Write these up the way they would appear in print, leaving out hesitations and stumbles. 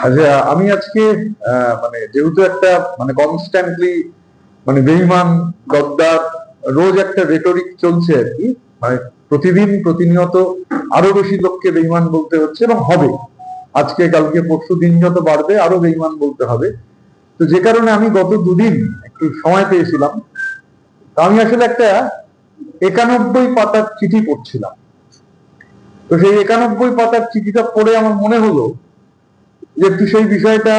আচ্ছা, আমি আজকে মানে যেহেতু একটা মানে কনস্ট্যান্টলি মানে বেঈমান, গদ্দার, রোজ একটা রেটরিক চলছে আর কি, মানে প্রতিদিন প্রতিনিয়ত আরো বেশি লোককে বেঈমান বলতে হচ্ছে এবং হবে, আজকে কালকে পরশু দিন যত বাড়বে আরো বেঈমান বলতে হবে। তো যে কারণে আমি গত দুদিন একটু সময় পেয়েছিলাম, তো আমি আসলে একটা 91 পাতার চিঠি পড়ছিলাম। তো সেই 91 পাতার চিঠিটা পড়ে আমার মনে হলো যে একটু সেই বিষয়টা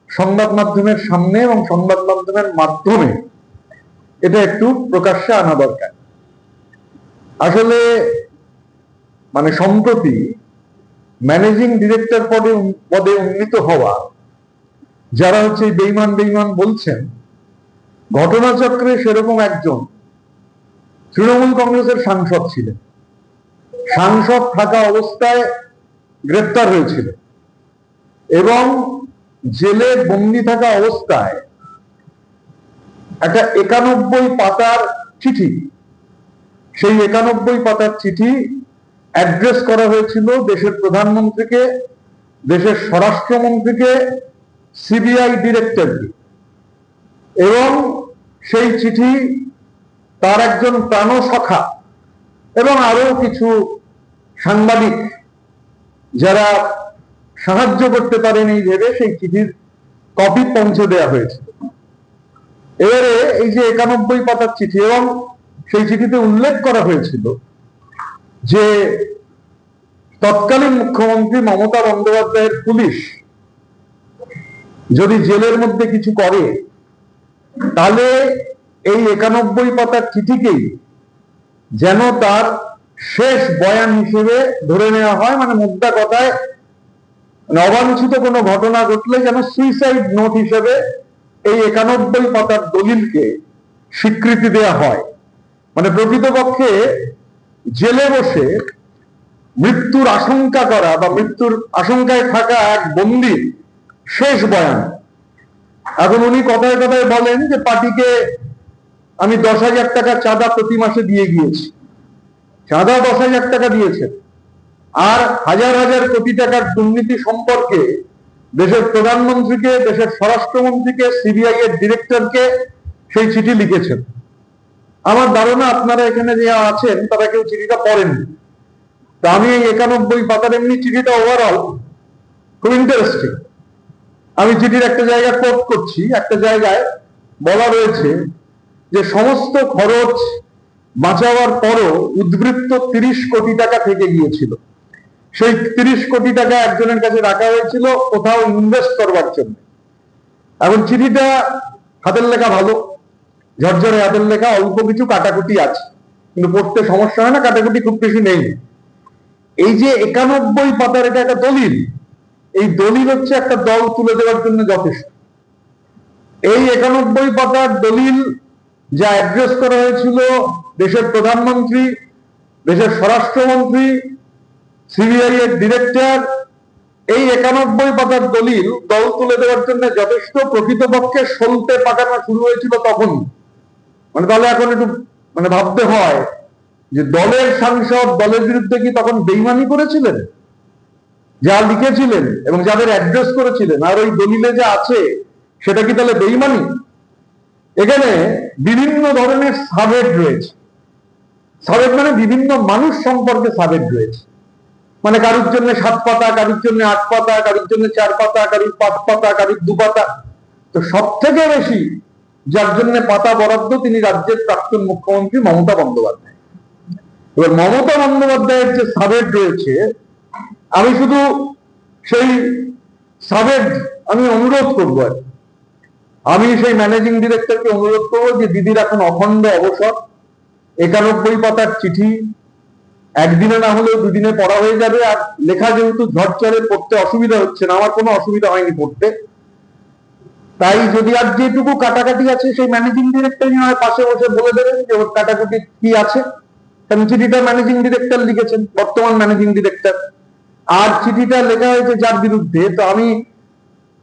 সংবাদ মাধ্যমের সামনে এবং সংবাদ মাধ্যমের মাধ্যমে এটা একটু প্রকাশ্যে আনা দরকার। আসলে মানে সম্প্রতি ম্যানেজিং ডিরেক্টর পদে উন্নীত হওয়া যারা হচ্ছে বেঈমান বেঈমান বলছেন, ঘটনাচক্রে সেরকম একজন তৃণমূল কংগ্রেসের সাংসদ ছিলেন। সাংসদ থাকা অবস্থায় গ্রেপ্তার হয়েছিল এবং জেলে বন্দি থাকা অবস্থায় একটা 91 পাতার চিঠি, সেই 91 পাতার চিঠি অ্যাড্রেস করা হয়েছিল দেশের প্রধানমন্ত্রীকে, দেশের স্বরাষ্ট্রমন্ত্রীকে, সিবিআই ডিরেক্টরকে। এবং সেই চিঠি তার একজন প্রাণসখা এবং আরো কিছু সাংবাদিক যারা সাহায্য করতে পারেন এই ভেবে সেই চিঠির কপি পৌঁছে দেওয়া হয়েছিল। এবারে এই যে 91 পাতার চিঠি, এবং সেই চিঠিতে উল্লেখ করা হয়েছিল যে তৎকালীন মুখ্যমন্ত্রী মমতা বন্দ্যোপাধ্যায়ের পুলিশ যদি জেলের মধ্যে কিছু করে তাহলে এই 91 পাতার চিঠিকেই যেন তার শেষ বয়ান হিসেবে ধরে নেওয়া হয়। মানে মুদ্রা কথায় অবাঞ্ছিত কোনো ঘটনা ঘটলে যেন সুইসাইড নোট হিসেবে এই 91 পাতার দলিলকে স্বীকৃতি দেওয়া হয়। মানে প্রকৃতপক্ষে জেলে বসে মৃত্যুর আশঙ্কা করা বা মৃত্যুর আশঙ্কায় থাকা এক বন্দির শেষ বয়ান। এখন উনি কথায় কথায় বলেন যে পার্টিকে আমি 10,000 টাকা চাঁদা প্রতি মাসে দিয়ে গিয়েছি। চাঁদা 10,000 টাকা দিয়েছেন, আর হাজার হাজার কোটি টাকার দুর্নীতি সম্পর্কে দেশের প্রধানমন্ত্রীকে, দেশের স্বরাষ্ট্রমন্ত্রীকে, সিবিআই এর ডিরেক্টরকে সেই চিঠি লিখেছেন। আমার ধারণা আপনারা এখানে যে আছেন তারা কেউ চিঠিটা পড়েননি। তা আমি এই 91 পাতার এমনি চিঠিটা ওভারঅল খুব ইন্টারেস্টিং। আমি চিঠির একটা জায়গায় কোট করছি। একটা জায়গায় বলা রয়েছে যে সমস্ত খরচ বাঁচাবার পরও উদ্বৃত্ত 30 কোটি টাকা থেকে গিয়েছিল। সেই 30 কোটি টাকা একজনের কাছে রাখা হয়েছিল কোথাও ইনভেস্ট করবার জন্য। এখন চিঠিটা হাতের লেখা ভালো, ঝরঝরে হাতের লেখা, অল্প কিছু কাটাকুটি আছে, কিন্তু পড়তে সমস্যা হয় না, কাটাকুটি খুব বেশি নেই। এই যে 91 পাতার এটা একটা দলিল, এই দলিল হচ্ছে একটা দল তুলে দেওয়ার জন্য যথেষ্ট। এই 91 পাতার দলিল যা অ্যাড্রেস করা হয়েছিল দেশের প্রধানমন্ত্রী, দেশের স্বরাষ্ট্রমন্ত্রী, সিবিআই এর ডিরেক্টর, এই 91 পাতার দলিল দল তুলে দেওয়ার জন্য যথেষ্ট। প্রকৃতপক্ষে সলতে পাকানো শুরু হয়েছিল তখন। মানে তাহলে এখন একটু মানে ভাবতে হয় যে দলের সাংসদ দলের বিরুদ্ধে কি তখন বেইমানি করেছিলেন? যা লিখেছিলেন এবং যাদের অ্যাড্রেস করেছিলেন আর ওই দলিলে যা আছে সেটা কি তাহলে বেইমানি? এখানে বিভিন্ন ধরনের সাবহেড রয়েছে। সাবহেড মানে বিভিন্ন মানুষ সম্পর্কে সাবহেড রয়েছে। মানে কারুর জন্য 7 পাতা, কারুর জন্য 8 পাতা, কারুর জন্য 4 পাতা, কারুর 5 পাতা, কারুর 2 পাতা। তো সব থেকে বেশি যার জন্য পাতা বরাদ্দ তিনি রাজ্যের প্রাক্তন মুখ্যমন্ত্রী মমতা বন্দ্যোপাধ্যায়। এবার মমতা বন্দ্যোপাধ্যায়ের যে সাবহেড রয়েছে, আমি শুধু সেই সাবহেড আমি অনুরোধ করবো, আমি সেই ম্যানেজিং ডিরেক্টরকে অনুরোধ করবো যে দিদির এখন অখণ্ড অবসর, 91 পাতার চিঠি একদিনে না হলেও দুদিনে পড়া হয়ে যাবে। আর লেখা যেহেতু ঝরঝরে, পড়তে অসুবিধা হচ্ছে না, আমার কোনো অসুবিধা হয়নি পড়তে। তাই যদি আর যেটুকু কাটাকাটি আছে সেই ম্যানেজিং ডিরেক্টর পাশে বসে বলে দেবেন যে ওর কাটাকুটি কি আছে। কারণ চিঠিটা ম্যানেজিং ডিরেক্টর লিখেছেন, বর্তমান ম্যানেজিং ডিরেক্টর, আর চিঠিটা লেখা হয়েছে যার বিরুদ্ধে। তো আমি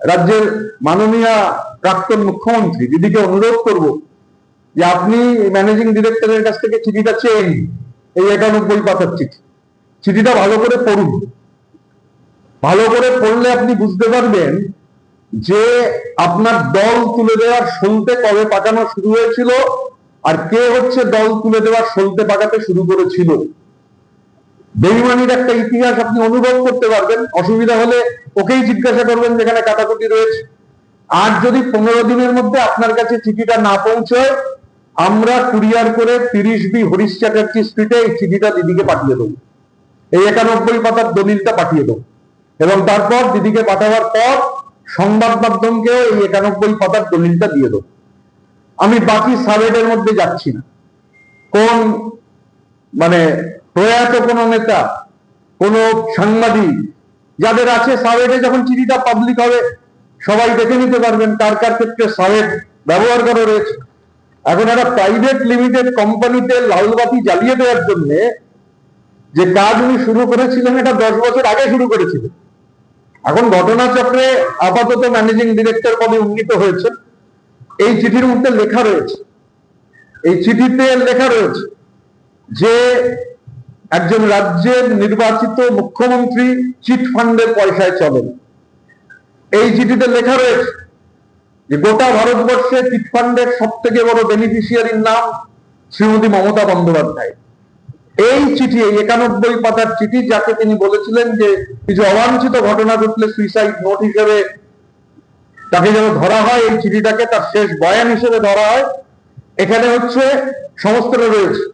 রাজ্যের মাননীয় প্রাক্তন মুখ্যমন্ত্রী দিদিকে অনুরোধ করব যে আপনি ম্যানেজিং ডিরেক্টরের কাছ থেকে চিঠিটা চেয়ে নিন, এই 91 পাতার চিঠি। চিঠিটা ভালো করে পড়ুন, ভালো করে পড়লে আপনি বুঝতে পারবেন যে আপনার দল তুলে দেওয়ার সলতে কবে পাকানো শুরু হয়েছিল আর কে হচ্ছে দল তুলে দেওয়ার সলতে পাকাতে শুরু করেছিল। বেইমানির একটা ইতিহাস আপনি অনুভব করতে পারবেন। অসুবিধা হলে ওকেই জিজ্ঞাসা করবেন যেখানে কাটাকুটি রয়েছে। আর যদি 15 দিনের মধ্যে আপনার কাছে চিঠিটা না পৌঁছয়, আমরা কুরিয়ার করে 30B হরিশ চ্যাটার্জি স্ট্রিটে এই চিঠিটা দিদিকে পাঠিয়ে দেবো, এই 91 পাতার দলিলটা পাঠিয়ে দেবো, এবং তারপর দিদিকে পাঠাবার পর সংবাদ মাধ্যমকেও এই 91 পাতার দলিলটা দিয়ে দেবো। আমি বাকি সাবেটের মধ্যে যাচ্ছি না। কোন মানে প্রয়াত কোন নেতা, কোন সাংবাদিক যাদের আছে, সাবেটে যখন চিঠিটা পাবলিক হবে সবাই দেখে নিতে পারবেন কার কার ক্ষেত্রে সাবেট ব্যবহার করা রয়েছে। এখন একটা প্রাইভেট লিমিটেড কোম্পানিতে লালবাতি জ্বালিয়ে দেওয়ার জন্য যে কাজ উনি শুরু করেছিলেন, এটা 10 বছর আগে শুরু করেছিলেন। এখন ঘটনাচক্রে আপাতত ম্যানেজিং ডিরেক্টর পদে উন্নীত হয়েছে। এই চিঠির মধ্যে লেখা রয়েছে, এই চিঠিতে লেখা রয়েছে যে একজন রাজ্যের নির্বাচিত মুখ্যমন্ত্রী চিট ফান্ডের পয়সায় চলেন। এই চিঠিতে লেখা রয়েছে যে গোটা ভারতবর্ষে চিট ফান্ডের সব থেকে বড় বেনিফিশিয়ারির নাম শ্রীমতী মমতা বন্দ্যোপাধ্যায়। এই চিঠি, এই 91 পাতার চিঠি, যাকে তিনি বলেছিলেন যে কিছু অবাঞ্ছিত ঘটনা ঘটলে সুইসাইড নোট হিসেবে তাকে যেন ধরা হয়, এই চিঠিটাকে তার শেষ বয়ান হিসেবে ধরা হয়, এখানে হচ্ছে সমস্তটা রয়েছে।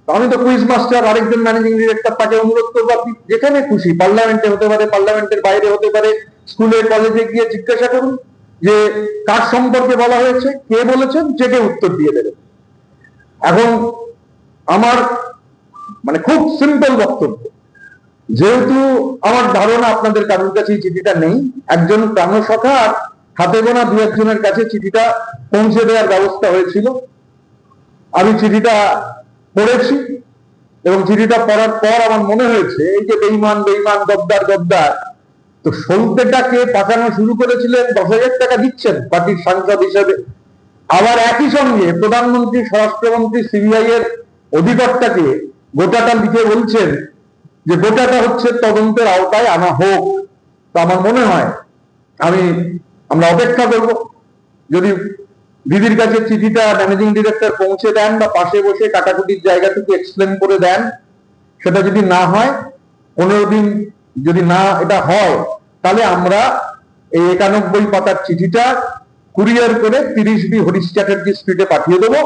আমি তো কুইজ মাস্টার, আরেকজন ম্যানেজিং ডিরেক্টর, তাকে অনুরোধ করবো আপনি যেখানে খুশি, পার্লামেন্টে হতে পারে, পার্লামেন্টের বাইরে হতে পারে, স্কুলে কলেজে গিয়ে জিজ্ঞাসা করুন যে কার সম্পর্কে বলা হয়েছে, কে বলেছেন, যে কে উত্তর দিয়ে দেবে। এখন আমার মানে খুব সিম্পল বক্তব্য, যেহেতু আমার ধারণা আপনাদের কারোর কাছে এই চিঠিটা নেই, একজন প্রাণসখা আর হাতে গোনা 2-1 কাছে চিঠিটা পৌঁছে দেওয়ার ব্যবস্থা হয়েছিল। আমি চিঠিটা পড়েছি এবং চিঠিটা পড়ার পর আমার মনে হয়েছে এই যে বেইমান বেইমান, গদ্দার গদ্দার, তো সলতেটাকে পাকানো শুরু করেছিলেন, 10,000 টাকা দিচ্ছেন পার্টির সাংসদ হিসেবে, আবার একই সঙ্গে প্রধানমন্ত্রী, স্বরাষ্ট্রমন্ত্রী, সিবিআই এর অধিকর্তাকে গোটাটা লিখে বলছেন যে গোটাটা হচ্ছে তদন্তের আওতায় আনা হোক। তো আমার মনে হয় আমরা অপেক্ষা করব, যদি দিদির কাছে চিঠিটা ম্যানেজিং ডিরেক্টর পৌঁছে দেন বা পাশে বসে কাটাকুটির জায়গাটুকু এক্সপ্লেন করে দেন, সেটা যদি না হয়, 15 দিন যদি না এটা হয়, তাহলে আমরা এই 91 পাতার চিঠিটা কুরিয়ার করে 30B হরিশ চ্যাটার্জি স্ট্রিটে পাঠিয়ে দেবো।